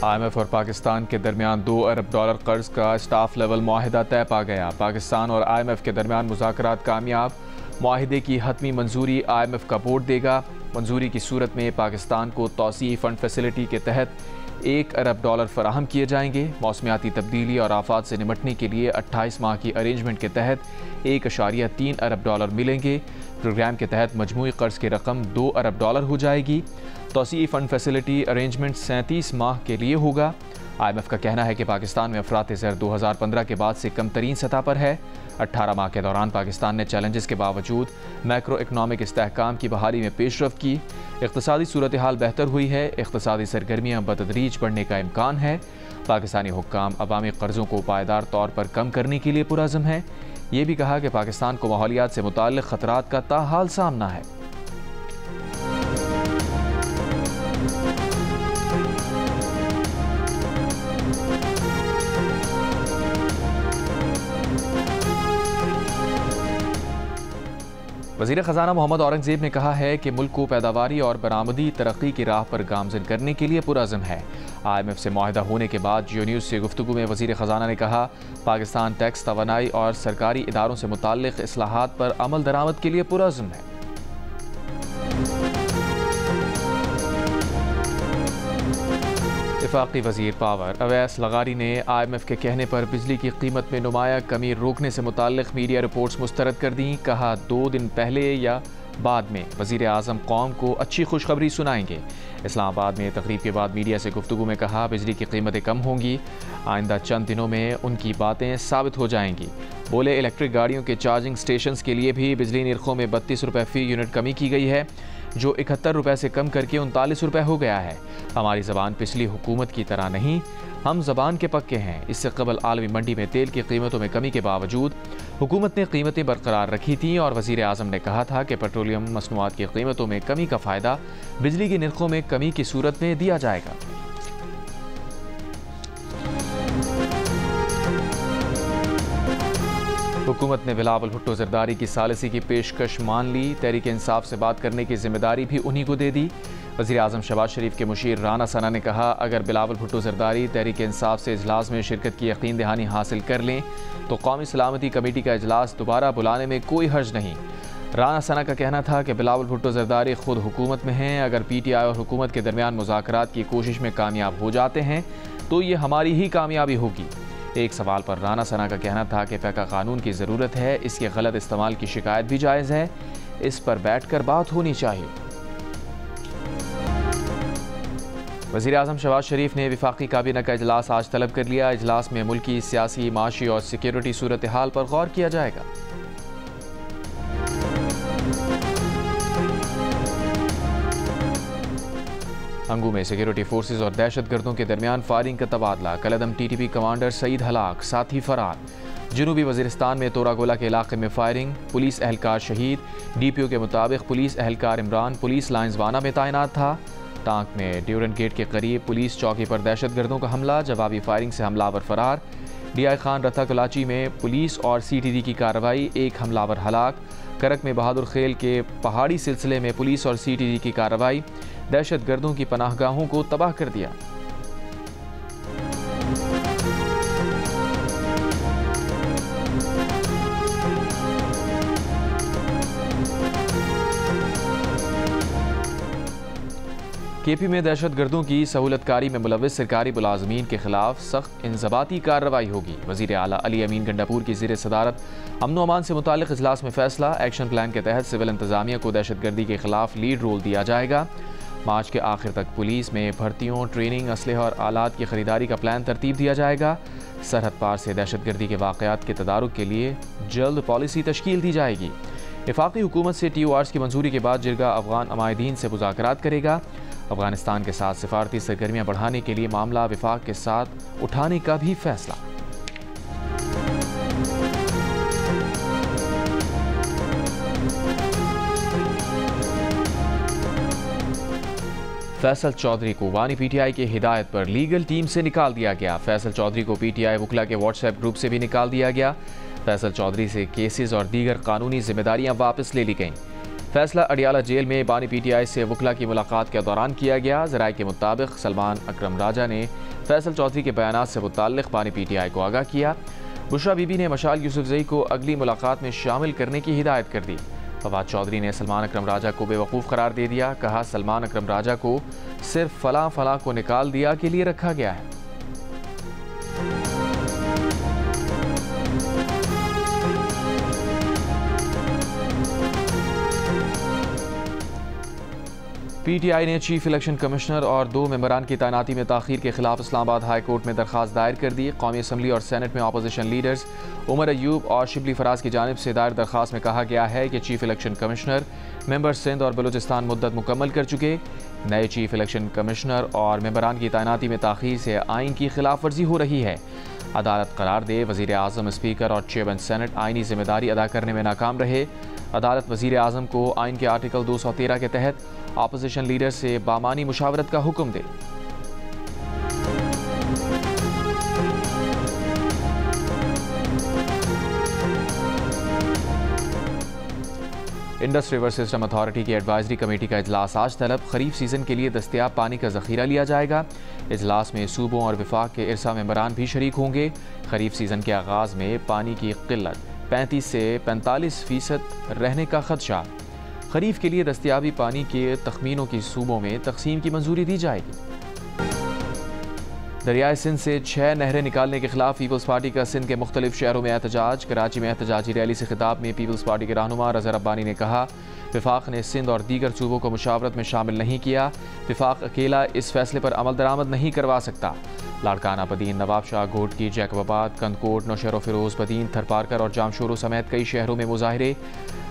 IMF और पाकिस्तान के दरमियान $2 अरब कर्ज का स्टाफ लेवल मुआहिदा तय पा गया। पाकिस्तान और IMF के दरमियान मुज़ाकरात कामयाब। मुआहिदे की हतमी मंजूरी IMF का बोर्ड देगा। मंजूरी की सूरत में पाकिस्तान को तौसीई फ़ंड फैसिलिटी के तहत $1 अरब फराहम किए जाएंगे। मौसमियाती तब्दीली और आफात से निपटने के लिए 28 माह की अरेंजमेंट के तहत $1.3 अरब मिलेंगे। प्रोग्राम के तहत मजमूई कर्ज की रकम $2 अरब हो जाएगी। तौसीई फ़ंड फैसिलिटी अरेंजमेंट 37 माह के लिए होगा। IMF का कहना है कि पाकिस्तान में अफरात ज़र 2015 के बाद से कम तरीन सतह पर है। 18 माह के दौरान पाकिस्तान ने चैलेंजेस के बावजूद मैक्रो इकनॉमिक इस्तेहकाम की बहाली में पेशरफ की। इक़्तिसादी सूरत हाल बेहतर हुई है। इक़्तिसादी सरगर्मियाँ बतदरीज बढ़ने का इम्कान है। पाकिस्तानी हुक्काम अवामी कर्ज़ों को पायदार तौर पर कम करने के लिए पुरअज़्म है। ये भी कहा कि पाकिस्तान को माहौलियात से मुताल्लिक़ ख़तरात का ताहाल सामना है। वज़ीर ख़ज़ाना मोहम्मद औरंगज़ेब ने कहा है कि मुल्क को पैदावारी और बरामदी तरक्की की राह पर गामज़न करने के लिए पुरअज़्म है। IMF से मुआहिदा होने के बाद जियो न्यूज़ से गुफ्तगू में वज़ीर ख़ज़ाना ने कहा, पाकिस्तान टैक्स, तवानाई और सरकारी इदारों से मुताल्लिक़ इस्लाहात पर अमल दरामद के लिए पुरअज़्म है। वफाकी वज़ीर पावर अवैस लगारी ने IMF के कहने पर बिजली की कीमत में नुमाया कमी रोकने से मुताल्लिक़ मीडिया रिपोर्ट्स मुस्तरद कर दी। कहा, 2 दिन पहले या बाद में वज़ीर आज़म कौम को अच्छी खुशखबरी सुनाएंगे। इस्लामाबाद में तकरीब के बाद मीडिया से गुफ्तगू में कहा, बिजली की कीमतें कम होंगी। आइंदा चंद दिनों में उनकी बातें साबित हो जाएंगी। बोले, इलेक्ट्रिक गाड़ियों के चार्जिंग स्टेशन के लिए भी बिजली निरखों में 32 रुपये फ़ी यूनिट कमी की गई है, जो 71 रुपये से कम करके 39 रुपये हो गया है। हमारी ज़बान पिछली हुकूमत की तरह नहीं, हम ज़बान के पक्के हैं। इससे कबल आलमी मंडी में तेल की कीमतों में कमी के बावजूद हुकूमत ने कीमतें बरकरार रखी थीं और वज़ीर आज़म ने कहा था कि पेट्रोलियम मसनूआत की कीमतों में कमी का फ़ायदा बिजली की निरखों में कमी की सूरत में दिया जाएगा। हुकूमत ने बिलावल भुट्टो ज़रदारी की सालिसी की पेशकश मान ली। तहरीक इंसाफ से बात करने की जिम्मेदारी भी उन्हीं को दे दी। वज़ीर आज़म शहबाज शरीफ के मुशीर राना सना ने कहा, अगर बिलावल भुट्टो ज़रदारी तहरीक इंसाफ से इजलास में शिरकत की यकीन दहानी हासिल कर लें तो कौमी सलामती कमेटी का इजलास दोबारा बुलाने में कोई हर्ज नहीं। राना सना का कहना था कि बिलावल भुट्टो ज़रदारी खुद हुकूमत में हैं। अगर PTI और हुकूमत के दरमियान मुज़ाकरात की कोशिश में कामयाब हो जाते हैं तो ये हमारी ही कामयाबी होगी। एक सवाल पर राना सना का कहना था कि फ़ैका कानून की ज़रूरत है, इसके गलत इस्तेमाल की शिकायत भी जायज़ है, इस पर बैठकर बात होनी चाहिए। वज़ीर आज़म शहबाज शरीफ ने वफाकी काबीना का इजलास आज तलब कर लिया। इजलास में मुल्की सियासी, माशी और सिक्योरिटी सूरत हाल पर गौर किया जाएगा। हंगू में सिक्योरिटी फोर्सेज और दहशत गर्दों के दरमियान फायरिंग का तबादला। कलदम TTP कमांडर सईद हलाक, साथी फरार। जनूबी वज़ीरिस्तान में तोरागोला के इलाके में फायरिंग, पुलिस एहलकार शहीद। DPO के मुताबिक पुलिस एहलकार इमरान पुलिस लाइन्स वाना में तैनात था। टांक में ड्यूरन गेट के करीब पुलिस चौकी पर दहशत गर्दों का हमला, जवाबी फायरिंग से हमलावर फरार। DI खान रथा कलाची में पुलिस और CTD की कार्रवाई, एक हमलावर हलाक। करक में बहादुर खेल के पहाड़ी सिलसिले में पुलिस और CTD की कार्रवाई, दहशत गर्दों की पनाहगाहों को तबाह कर दिया। KP में दहशत गर्दों की सहूलतकारी में मुलव्विस सरकारी मुलाजमीन के खिलाफ सख्त इंजबाती कार्रवाई होगी। वज़ीर आला अली अमीन गंडापुर की ज़ेर सदारत अमन अमान से मुताल्लिक़ इजलास में फैसला। एक्शन प्लान के तहत सिविल इंतजामिया को दहशत गर्दी के खिलाफ लीड रोल दिया जाएगा। मार्च के आखिर तक पुलिस में भर्तियों, ट्रेनिंग, असलहा और आलात की खरीदारी का प्लान तरतीब दिया जाएगा। सरहद पार से दहशत गर्दी के वाक़यात के तदारुक के लिए जल्द पॉलिसी तश्कील दी जाएगी। वफाकी हुकूमत से TORs की मंजूरी के बाद जिरगा अफगान अमायदीन से मुज़ाकरात करेगा। अफगानिस्तान के साथ सिफारती सरगर्मियाँ बढ़ाने के लिए मामला विफाक के साथ उठाने का भी फैसला। फैसल चौधरी को वानी PTI की हिदायत पर लीगल टीम से निकाल दिया गया। फैसल चौधरी को PTI वकला के WhatsApp ग्रुप से भी निकाल दिया गया। फैसल चौधरी से केसेस और दीगर कानूनी जिम्मेदारियां वापस ले ली गईं। फैसला अडियाला जेल में बानी PTI से वकला की मुलाकात के दौरान किया गया। ज़राए के मुताबिक सलमान अकरम राजा ने फैसल चौधरी के बयानात से मुताल्लिक़ बानी PTI को आगाह किया। बुशरा बीबी ने मशाल यूसुफजई को अगली मुलाकात में शामिल करने की हिदायत कर दी। फवाद चौधरी ने सलमान अकरम राजा को बेवकूफ़ करार दे दिया। कहा, सलमान अकरम राजा को सिर्फ फलां को निकाल दिया के लिए रखा गया है। PTI ने चीफ इलेक्शन कमिश्नर और 2 मेंबरान की तैनाती में ताख़ीर के खिलाफ इस्लामाबाद हाई कोर्ट में दरख्वास्त दायर कर दी। कौमी असम्बली और सेनेट में अपोजिशन लीडर्स उमर अयूब और शिबली फराज की जानिब से दायर दरख्वास्त में कहा गया है कि chief election commissioner member Sindh और बलूचिस्तान मुद्दत मुकम्मल कर चुके। नए चीफ इलेक्शन कमिश्नर और मेंबरान की तैनाती में ताख़ीर से आइन की खिलाफ वर्जी हो रही है। अदालत करार दे वज़ीर आज़म, स्पीकर और चेयरमैन सेनेट आइनी जिम्मेदारी अदा करने में नाकाम रहे। अदालत वज़ीर आज़म को आइन के आर्टिकल 213 के तहत अपोजिशन लीडर से बामानी मुशावरत का हुक्म दे। इंडस रिवर सिस्टम अथॉरिटी की एडवाइजरी कमेटी का इजलास आज तलब। खरीफ सीजन के लिए दस्तयाब पानी का जखीरा लिया जाएगा। इजलास में सूबों और विफाक के इरसा मेंबरान भी शरीक होंगे। खरीफ सीजन के आगाज़ में पानी की किल्लत 35 से 45% रहने का खदशा। खरीफ के लिए दस्तयाबी पानी के तखमीनों की सूबों में तकसीम की मंजूरी दी जाएगी। दरियाए सिंध से 6 नहरें निकालने के खिलाफ पीपल्स पार्टी का सिंध के मुख्तलिफ शहरों में एहतजाज। कराची में एहतजाजी रैली से खिताब में पीपल्स पार्टी के रहनुमा रज़ा रब्बानी ने कहा, विफाक ने सिंध और दीगर सूबों को मुशावरत में शामिल नहीं किया। विफाक अकेला इस फैसले पर अमल दरामद नहीं करवा सकता। लाड़काना, बदीन, नवाब शाह, घोटकी, जैकबाबाद, कंदकोट, नौशहर फिरोज, बदीन, थरपारकर और जामशोरो समेत कई शहरों में मुजाहिरे।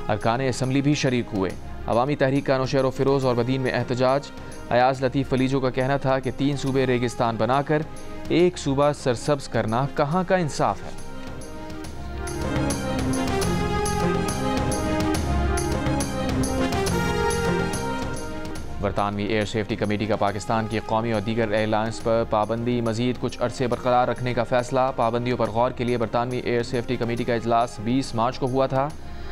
अरकान असम्बली भी शरीक हुए। अवामी तहरीक का नौशहर फिरोज और बदीन में एहतजाज। अयाज लतीफ़ फलीजो का कहना था कि 3 सूबे रेगिस्तान बनाकर एक सूबा सरसब्ज करना कहाँ का इंसाफ है। बरतानवी एयर सेफ्टी कमेटी का पाकिस्तान की कौमी और दीगर एयरलाइंस पर पाबंदी मजीद कुछ अरसे बरकरार रखने का फैसला। पाबंदियों पर गौर के लिए बरतानवी एयर सेफ्टी कमेटी का इजलास 20 मार्च को हुआ था।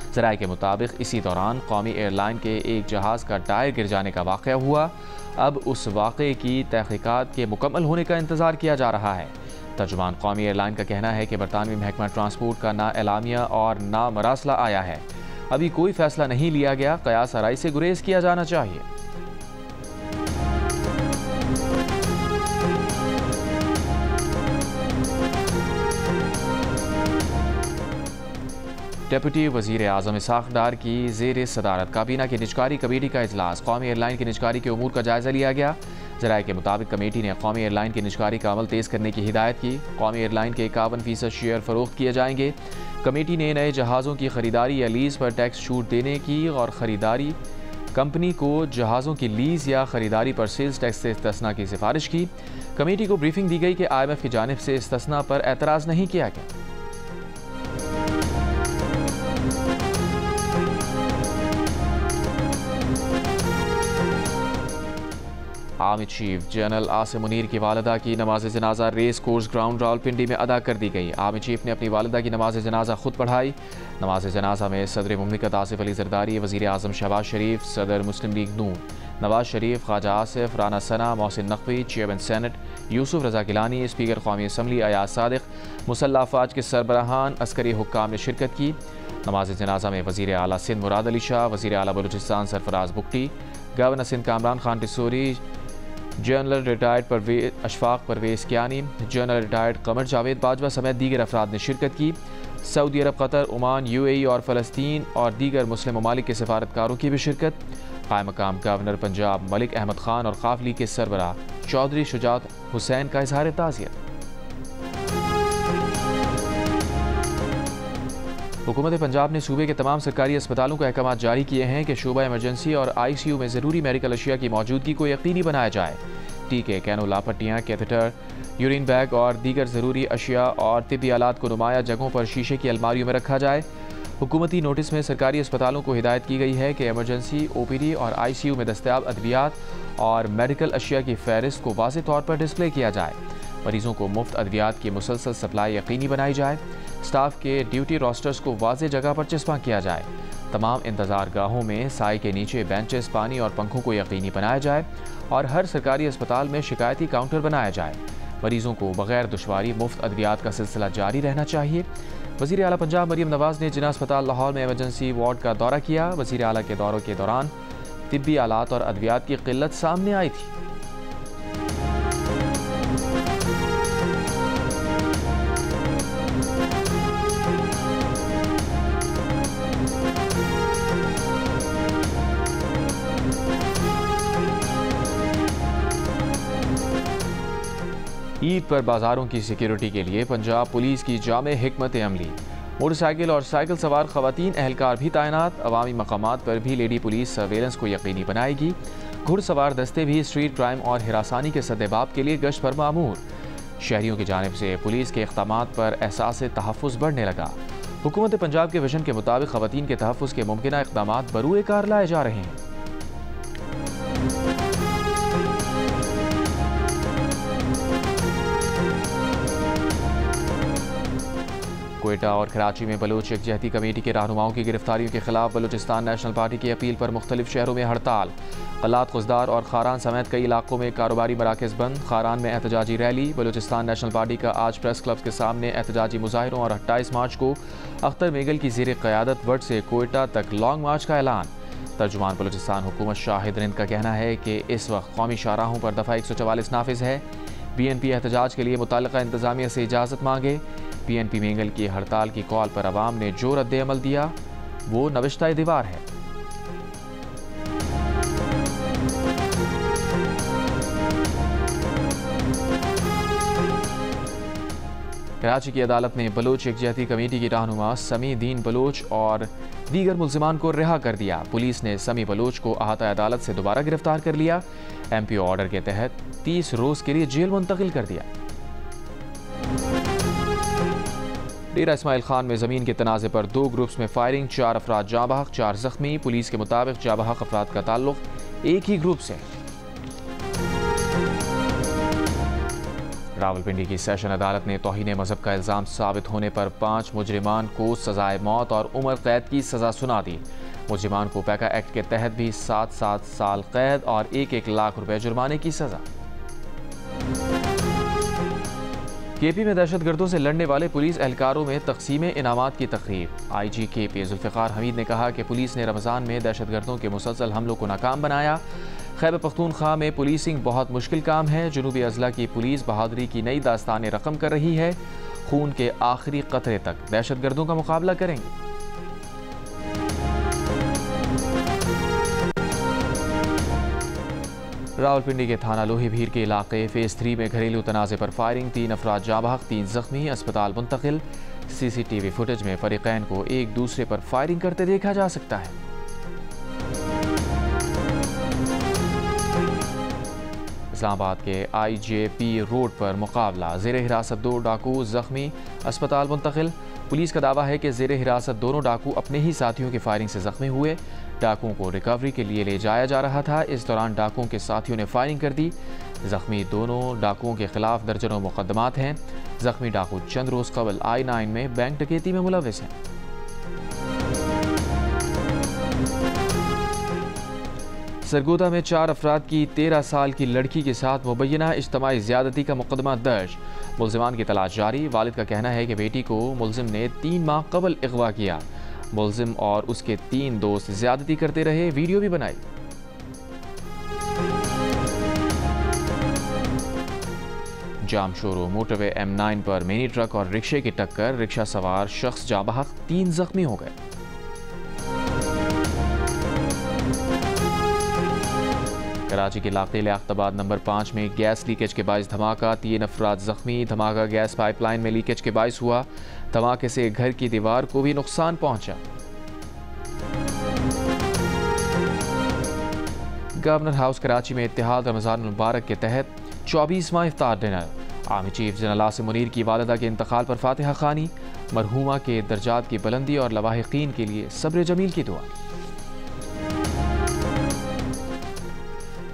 ज़राए के मुताबिक इसी दौरान कौमी एयरलाइन के एक जहाज़ का टायर गिर जाने का वाक़या हुआ। अब उस वाक़े की तहक़ीक़ात के मुकम्मल होने का इंतज़ार किया जा रहा है। तर्जुमान कौमी एयरलाइन का कहना है कि बरतानवी महकमा ट्रांसपोर्ट का ना एलामिया और ना मरासला आया है। अभी कोई फैसला नहीं लिया गया। क़यास आराई से गुरेज किया जाना चाहिए। डेप्यूटी वज़ीर आज़म इसहाक़ डार की ज़ेर सदारत काबीना की निजकारी कमेटी का इजलास। कौमी एयरलाइन की निजकारी के उमूर का जायज़ा लिया गया। ज़राए के मुताबिक कमेटी ने कौमी एयरलाइन की निजकारी का अमल तेज़ करने की हिदायत की। कौमी एयरलाइन के 51% शेयर फ़रोख्त किए जाएंगे। कमेटी ने नए जहाज़ों की ख़रीदारी या लीज़ पर टैक्स छूट देने की और ख़रीदारी कंपनी को जहाज़ों की लीज़ या ख़रीदारी पर सेल्स टैक्स से इस्तिस्ना की सिफारिश की। कमेटी को ब्रीफिंग दी गई कि IMF की जानिब से इस्तिस्ना पर एतराज़ नहीं किया गया। Army chief general Asim Munir की वालिदा की नमाज जनाजा रेस कोर्स ग्राउंड रावलपिंडी में अदा कर दी गई। आर्मी चीफ ने अपनी वालिदा की नमाज जनाजा खुद पढ़ाई। नमाज जनाजा में सदर मुमलिकत आसिफ अली जरदारी, वज़ीर आज़म शहबाज शरीफ, सदर मुस्लिम लीग नून नवाज शरीफ, ख्वाजा आसिफ, राना सना, मोहसिन नकवी, चेयरमैन सेनेट यूसुफ रज़ा गिलानी, स्पीकर कौमी असम्बली अयाज सादिक, मुसल्लह अफवाज के सरबराहान, अस्करी हुक्काम ने शिरकत की। नमाज जनाजा में वज़ीर आला सिंध मुराद अली शाह, वज़ीर आला Balochistan Sarfraz Bugti, governor Sindh Kamran Khan Tessori, general retired Ashfaq Parvez Kayani, general retired Qamar Javed Bajwa समेत दीगर अफराद ने शिरकत की। सऊदी अरब, कतर, ओमान, UAE और फ़लस्तीन और दीगर मुस्लिम ममालिक के सफारतकारों की भी शिरकत। क़ायम मकाम गवर्नर पंजाब मलिक अहमद खान और काफ़िले के सरबराह चौधरी शुजात हुसैन का इजहार ताज़ियत। हुकूमत पंजाब ने सूबे के तमाम सरकारी अस्पतालों को अहकाम जारी किए हैं कि शोबा इमरजेंसी और ICU में ज़रूरी मेडिकल अशिया की मौजूदगी को यकीनी बनाया जाए। टीके, कैनोला, पट्टियाँ, कैथेटर, यूरिन बैग और दीगर ज़रूरी अशिया और तिब्बी आलात को नुमाया जगहों पर शीशे की अलमारियों में रखा जाए। हुकूमती नोटिस में सरकारी अस्पतालों को हिदायत की गई है कि इमरजेंसी, OPD और ICU में दस्तयाब अद्वियात और मेडिकल अशिया की फहरिस्त को वाज़ेह तौर पर डिस्प्ले किया जाए। मरीजों को मुफ्त अद्वियात की मुसलसल सप्लाई यकीनी बनाई जाए। स्टाफ के ड्यूटी रोस्टर्स को वाज़ेह जगह पर चस्पा किया जाए। तमाम इंतज़ार गाहों में साए के नीचे बेंचेस, पानी और पंखों को यकीनी बनाया जाए और हर सरकारी अस्पताल में शिकायती काउंटर बनाया जाए। मरीजों को बगैर दुश्वारी मुफ्त अद्वियात का सिलसिला जारी रहना चाहिए। वज़ीर आला पंजाब मरियम नवाज़ ने जिना अस्पताल लाहौर में इमरजेंसी वार्ड का दौरा किया। वज़ीर आला के दौरों के दौरान तिब्बी आलात और अद्वियात की किल्लत सामने आई थी। ईद पर बाजारों की सिक्योरिटी के लिए पंजाब पुलिस की जामे हिकमत अमली। मोटरसाइकिल और साइकिल सवार खवातीन एहलकार भी तैनात। अवामी मकामात पर भी लेडी पुलिस सर्वेलेंस को यकीनी बनाएगी। घुड़सवार दस्ते भी स्ट्रीट क्राइम और हिरासानी के सद्देबाब के लिए गश्त पर मामूर। शहरियों की जानिब से पुलिस के इक़दामात पर एहसास तहफ़्फ़ुज़ बढ़ने लगा। हुकूमत पंजाब के विजन के मुताबिक खवातीन के तहफ़्फ़ुज़ के मुमकिना इक़दामात बरूए कार लाए जा रहे हैं। क्वेटा और कराची में बलोच यकजहती कमेटी के रहनुमाओं की गिरफ्तारियों के खिलाफ बलूचिस्तान नेशनल पार्टी की अपील पर मुख्तलिफ शहरों में हड़ताल। कलात, खुजदार और खारान समेत कई इलाकों में कारोबारी मराकज़ बंद। खारान में एहतजाजी रैली। बलूचिस्तान नेशनल पार्टी का आज प्रेस क्लब के सामने एहतजाजी मुजाहिरों और 28 मार्च को अख्तर मेगल की ज़ेर क़यादत वट से क्वेटा तक लॉन्ग मार्च का ऐलान। तर्जुमान बलूचिस्तान हुकूमत शाहिद रिंद का कहना है कि इस वक्त कौमी शाहराहों पर दफ़ा 144 नाफिज है। BNP एहतजाज के लिए मुतल्लिका इंतज़ामिया से इजाज़त मांगे। PNP मेंगल की हड़ताल की कॉल पर अवाम ने जो रद्द-ए-अमल दिया वो नविश्ता दीवार है। कराची की अदालत ने बलोच यकजहती कमेटी की रहनुमा समी दीन बलोच और दीगर मुल्जिमान को रिहा कर दिया। पुलिस ने समी बलोच को अहाता अदालत से दोबारा गिरफ्तार कर लिया। MPO ऑर्डर के तहत 30 रोज के लिए जेल मुंतकिल कर दिया। डेरा इस्माइल खान में ज़मीन के तनाज़े पर 2 ग्रुप्स में फायरिंग। 4 अफराद जाँ बहक, 4 जख्मी। पुलिस के मुताबिक जाँ बहक अफराद का ताल्लुक एक ही ग्रुप से। रावलपिंडी की सेशन अदालत ने तौहीन मजहब का इल्ज़ाम साबित होने पर 5 मुजरिमान को सजाए मौत और उम्र कैद की सज़ा सुना दी। मुजरिमान को पैका एक्ट के तहत भी 7 साल कैद और 1 लाख रुपए जुर्माने की सज़ा। KP में दहशतगर्दों से लड़ने वाले पुलिस एहलकारों में तकसीम इनामात की तकरीब। IG KP जुल्फ़िकार हमीद ने कहा कि पुलिस ने रमज़ान में दहशतगर्दों के मुसलसल हमलों को नाकाम बनाया। खैबर पख्तूनख्वा में पुलिसिंग बहुत मुश्किल काम है। जनूबी अजला की पुलिस बहादुरी की नई दास्तानें रकम कर रही है। खून के आखिरी कतरे तक दहशतगर्दों का मुकाबला करेंगे। रावलपिंडी के थाना लोही भीर के इलाके फेज़ 3 में घरेलू तनाज़े पर फायरिंग। 3 अफराद जाँ बहक, 3 जख्मी। अस्पताल मुंतकिल। CCTV फुटेज में फरीकैन को एक दूसरे पर फायरिंग करते देखा जा सकता है। इस्लामाबाद के IJP रोड पर मुकाबला। ज़ेर हिरासत 2 डाकू जख्मी। अस्पताल मुंतकिल। पुलिस का दावा है कि ज़ेर हिरासत दोनों डाकू अपने ही साथियों की फायरिंग से जख्मी हुए। डाकुओं को रिकवरी के लिए ले जाया जा रहा था। इस दौरान डाकुओं के साथियों ने फायरिंग कर दी। जख्मी दोनों डाकुओं के खिलाफ दर्जनों मुकदमात हैं। जख्मी डाकू चंद रोज कबल I9 में बैंक डकैती में मुलविस हैं। सरगोदा में 4 अफराद की 13 साल की लड़की के साथ मुबैना इज्तमाई ज़्यादती का मुकदमा दर्ज। मुल्जिमान की तलाश जारी। वालिद का कहना है कि बेटी को मुल्जिम ने 3 माह कबल अगवा किया। मुल्जिम और उसके 3 दोस्त ज़्यादती करते रहे। वीडियो भी बनाई। जाम शोरो मोटरवे M9 पर मिनी ट्रक और रिक्शे की टक्कर। रिक्शा सवार शख्स जाँ बहक, 3 जख्मी हो गए। कराची के इलाके लियाकताबाद नंबर 5 में गैस लीकेज के बायस धमाका। 3 अफराद जख्मी। धमाका गैस पाइपलाइन में लीकेज के बायस हुआ। धमाके से घर की दीवार को भी नुकसान पहुंचा। गवर्नर हाउस कराची में इत्तेहाद रमज़ान मुबारक के तहत 24वां इफ्तार dinner. Army chief general Asim Munir की वालिदा के इंतकाल पर फातिहा खानी। मरहूमा के दर्जात की बुलंदी और लवाहिकीन के लिए सब्र जमील की दुआ।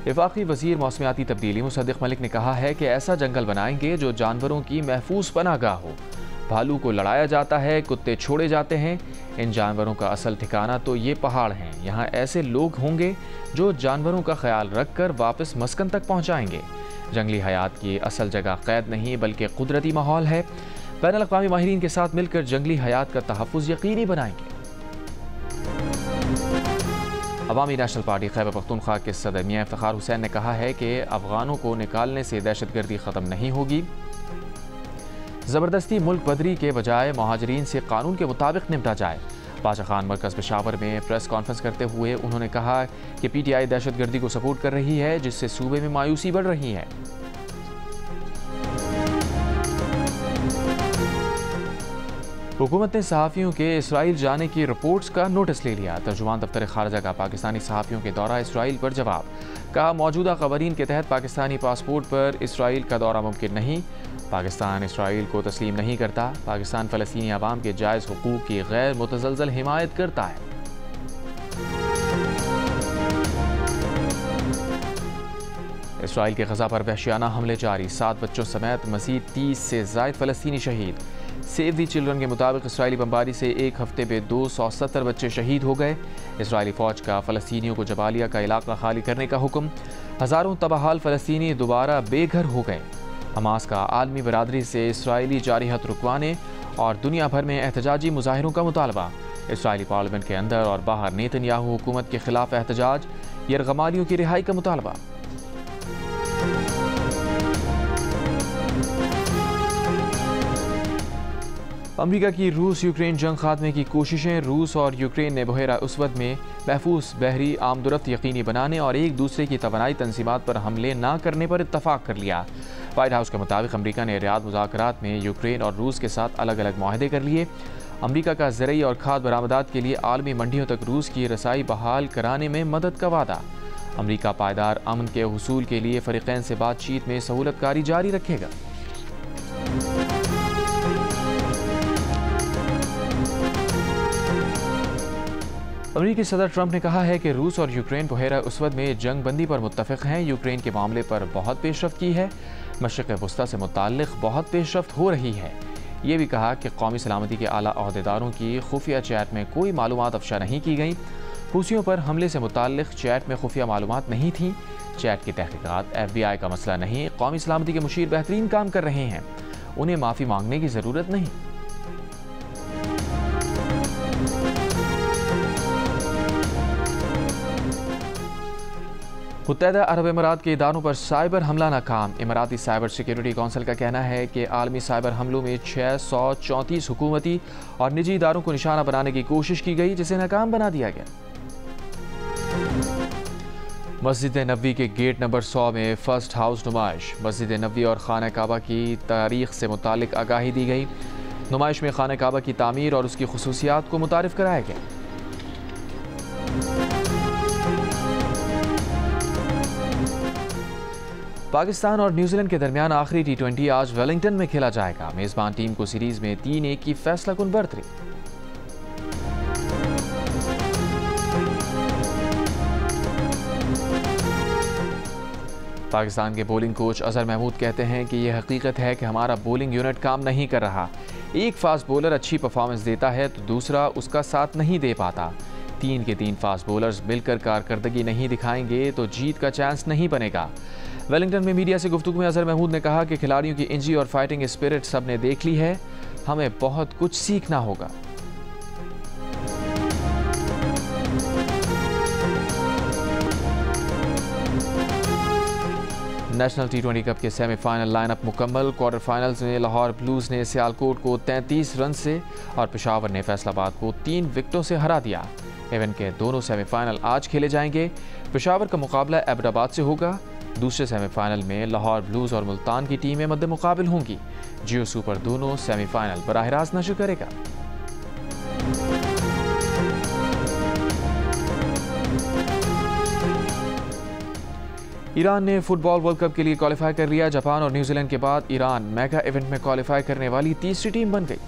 वफाकी वज़ीर मौसमियाती तब्दीली मुसद्दिक़ मलिक ने कहा है कि ऐसा जंगल बनाएंगे जो जानवरों की महफूज पनाहगाह हो। भालू को लड़ाया जाता है, कुत्ते छोड़े जाते हैं। इन जानवरों का असल ठिकाना तो ये पहाड़ हैं। यहाँ ऐसे लोग होंगे जो जानवरों का ख्याल रखकर वापस मस्कन तक पहुँचाएंगे। जंगली हयात की असल जगह कैद नहीं बल्कि कुदरती माहौल है। बैनुल अक़वामी माहिरीन के साथ मिलकर जंगली हयात का तहफ़्फ़ुज़ यकीनी बनाएंगे। अवामी नेशनल पार्टी खैबर पख्तूनख्वा के सदर मियां इफ्तिखार हुसैन ने कहा है कि अफगानों को निकालने से दहशतगर्दी ख़त्म नहीं होगी। ज़बरदस्ती मुल्क बदरी के बजाय महाजरीन से कानून के मुताबिक निपटा जाए। बादशाह खान मरकज़ पेशावर में प्रेस कॉन्फ्रेंस करते हुए उन्होंने कहा कि PTI दहशतगर्दी को सपोर्ट कर रही है, जिससे सूबे में मायूसी बढ़ रही है। हुकूमत ने सहाफ़ियों के इसराइल जाने की रिपोर्ट्स का नोटिस ले लिया। तर्जुमान दफ्तर खारजा का पाकिस्तानी सहाफ़ियों के दौरा इसराइल पर जवाब। कहा, मौजूदा क़वानीन के तहत पाकिस्तानी पासपोर्ट पर इसराइल का दौरा मुमकिन नहीं। पाकिस्तान इसराइल को तस्लीम नहीं करता। पाकिस्तान फ़लस्तीनी अवाम के जायज़ हुकूक़ की गैर मुतज़लज़ल हिमायत करता है। इसराइल के गज़ा पर वहशियाना हमले जारी। 7 बच्चों समेत मज़ीद 30 से ज़ायद फ़लस्तीनी शहीद। सेव दी चिल्ड्रन के मुताबिक इसराइली बमबारी से एक हफ्ते में 270 बच्चे शहीद हो गए। इसराइली फ़ौज का फ़लस्तीनियों को जबालिया का इलाका खाली करने का हुक्म। हज़ारों तबाहाल फ़लस्तीनी दोबारा बेघर हो गए। हमास का आलमी बरादरी से इसराइली जारिहत रुकवाने और दुनिया भर में एहतजाजी मुजाहिरों का मुतालबा। इसराइली पार्लियामेंट के अंदर और बाहर नेतन्याहू हुकूमत के खिलाफ एहतजाज। यरगमालियों की रिहाई का मुतालबा। अमरीका की रूस यूक्रेन जंग खात्मे की कोशिशें। रूस और यूक्रेन ने बहेरा उसवद में महफूज बहरी आमदोरफ्त यकीनी बनाने और एक दूसरे की तवानाई तंजीमात पर हमले न करने पर इत्तफाक कर लिया। वाइट हाउस के मुताबिक अमरीका ने रियाद मुज़ाकरात में यूक्रेन और रूस के साथ अलग अलग माहदे कर लिए। अमरीका का ज़रई और खाद बरामदात के लिए आलमी मंडियों तक रूस की रसाई बहाल कराने में मदद का वादा। अमरीका पायदार अमन के हुसूल के लिए फ़रीक़ैन से बातचीत में सहूलतकारी जारी रखेगा। अमरीकी सदर ट्रंप ने कहा है कि रूस और यूक्रेन बहेरा उसवद में जंग बंदी पर मुत्तफ़िक़ हैं। यूक्रेन के मामले पर बहुत पेशरफ्त की है। मशरिक़ वस्ता से मुताल्लिक़ बहुत पेशरफ्त हो रही है। ये भी कहा कि कौमी सलामती के आला अहदेदारों की खुफिया चैट में कोई मालूमात अफशा नहीं की गई। हूसियों पर हमले से मुताल्लिक़ चैट में खुफिया मालूमात नहीं थी। चैट की तहक़ीक़ात FBI का मसला नहीं। कौमी सलामती के मुशीर बेहतरीन काम कर रहे हैं, उन्हें माफ़ी मांगने की ज़रूरत नहीं। मुत्तहदा अरब अमीरात के इदारों पर साइबर हमला नाकाम। इमाराती साइबर सिक्योरिटी काउंसिल का कहना है कि आलमी साइबर हमलों में 634 हुकूमती और निजी इदारों को निशाना बनाने की कोशिश की गई, जिसे नाकाम बना दिया गया। मस्जिद नबवी के गेट नंबर 100 में फर्स्ट हाउस नुमाइश। मस्जिद नबवी और खाना काबा की तारीख से मुतालिक आगाही दी गई। नुमाइश में खाना काबा की तामीर और उसकी खुसूसियात को मुतारिफ कराया गया। पाकिस्तान और न्यूजीलैंड के दरमियान आखिरी T20 आज वेलिंगटन में खेला जाएगा। मेज़बान टीम को सीरीज में 3-1 की फैसलाकुन बढ़तरी। पाकिस्तान के बॉलिंग कोच अजहर महमूद कहते हैं कि यह हकीकत है कि हमारा बॉलिंग यूनिट काम नहीं कर रहा। एक फास्ट बॉलर अच्छी परफॉर्मेंस देता है तो दूसरा उसका साथ नहीं दे पाता। 3 के 3 फास्ट बॉलर्स मिलकर कारकर्दगी नहीं दिखाएंगे तो जीत का चांस नहीं बनेगा। वेलिंगटन में मीडिया से गुफ्तगू में अजहर महमूद ने कहा कि खिलाड़ियों की इंजरी और फाइटिंग स्पिरिट सब ने देख ली है, हमें बहुत कुछ सीखना होगा। नेशनल T20 कप के सेमीफाइनल लाइनअप मुकम्मल। क्वार्टर फाइनल्स में लाहौर ब्लूज ने सियालकोट को 33 रन से और पेशावर ने फैसलाबाद को 3 विकेटों से हरा दिया। इवेंट के दोनों सेमीफाइनल आज खेले जाएंगे। पेशावर का मुकाबला एबटाबाद से होगा। दूसरे सेमीफाइनल में लाहौर ब्लूज और मुल्तान की टीमें मद्दे मुकाबिल होंगी। जियो सुपर दोनों सेमीफाइनल बराह रास्त नशर करेगा। ईरान ने फुटबॉल वर्ल्ड कप के लिए क्वालिफाई कर लिया। जापान और न्यूजीलैंड के बाद ईरान मेगा इवेंट में क्वालिफाई करने वाली तीसरी टीम बन गई।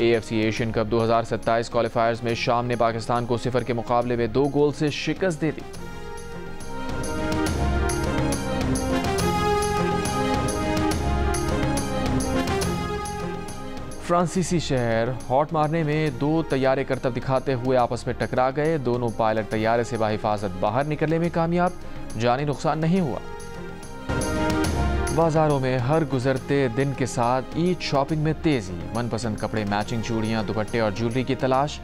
AFC एशियन कप 2027 क्वालिफायर्स में शाम ने पाकिस्तान को 0 के मुकाबले में 2 गोल से शिकस्त दे दी। फ्रांसीसी शहर हॉट मारने में दो तैयारे करतब दिखाते हुए आपस में टकरा गए। दोनों पायलट तैयारे से बाहिफाजत बाहर निकलने में कामयाब, जानी नुकसान नहीं हुआ। बाजारों में हर गुजरते दिन के साथ ईद शॉपिंग में तेजी, मनपसंद कपड़े, मैचिंग चूड़ियां, दुपट्टे और ज्वेलरी की तलाश।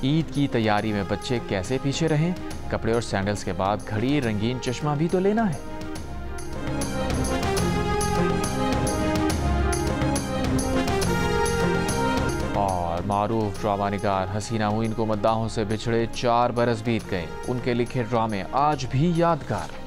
ईद की तैयारी में बच्चे कैसे पीछे रहें? कपड़े और सैंडल्स के बाद घड़ी, रंगीन चश्मा भी तो लेना है। और मारूफ ड्रामा निगार हसीना मुइन को मद्दाहों से बिछड़े 4 बरस बीत गए। उनके लिखे ड्रामे आज भी यादगार।